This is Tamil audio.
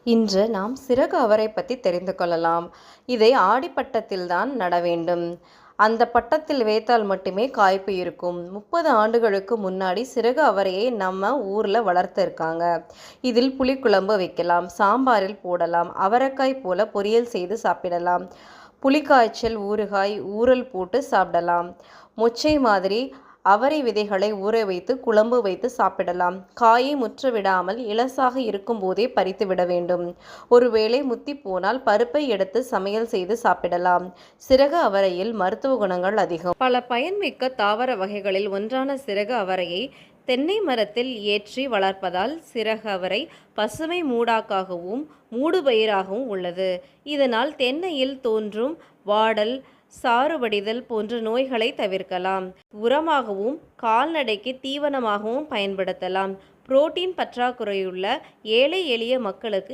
இன்று நாம் சிறகு அவரை பற்றி தெரிந்து கொள்ளலாம். இதை ஆடிப்பட்டத்தில்தான் நட வேண்டும். அந்த பட்டத்தில் வைத்தால் மட்டுமே காய்ப்பு இருக்கும். 30 ஆண்டுகளுக்கு முன்னாடி சிறகு அவரையை நம்ம ஊர்ல வளர்த்திருக்காங்க. இதில் புளிக்குழம்பு வைக்கலாம், சாம்பாரில் போடலாம், அவரைக்காய் போல பொரியல் செய்து சாப்பிடலாம், புளிக்காய்ச்சல் ஊறுகாய் ஊறல் போட்டு சாப்பிடலாம். மொச்சை மாதிரி அவரை விதைகளை ஊற வைத்து குழம்பு வைத்து சாப்பிடலாம். காயை முற்ற விடாமல் இலசாக இருக்கும் போதே பறித்து விட வேண்டும். ஒருவேளை முத்தி போனால் பருப்பை எடுத்து சமையல் செய்து சாப்பிடலாம். சிறகு அவரையில் மருத்துவ குணங்கள் அதிகம். பல பயன்மிக்க தாவர வகைகளில் ஒன்றான சிறகு அவரையை தென்னை மரத்தில் ஏற்றி வளர்ப்பதால் சிறகு அவரை பசுமை மூடாக்காகவும் மூடுபயிராகவும் உள்ளது. இதனால் தென்னையில் தோன்றும் வாடல், சாறுவடிதல் போன்ற நோய்களை தவிர்க்கலாம். உரமாகவும் கால்நடைக்கு தீவனமாகவும் பயன்படுத்தலாம். புரோட்டீன் பற்றாக்குறையுள்ள ஏழை எளிய மக்களுக்கு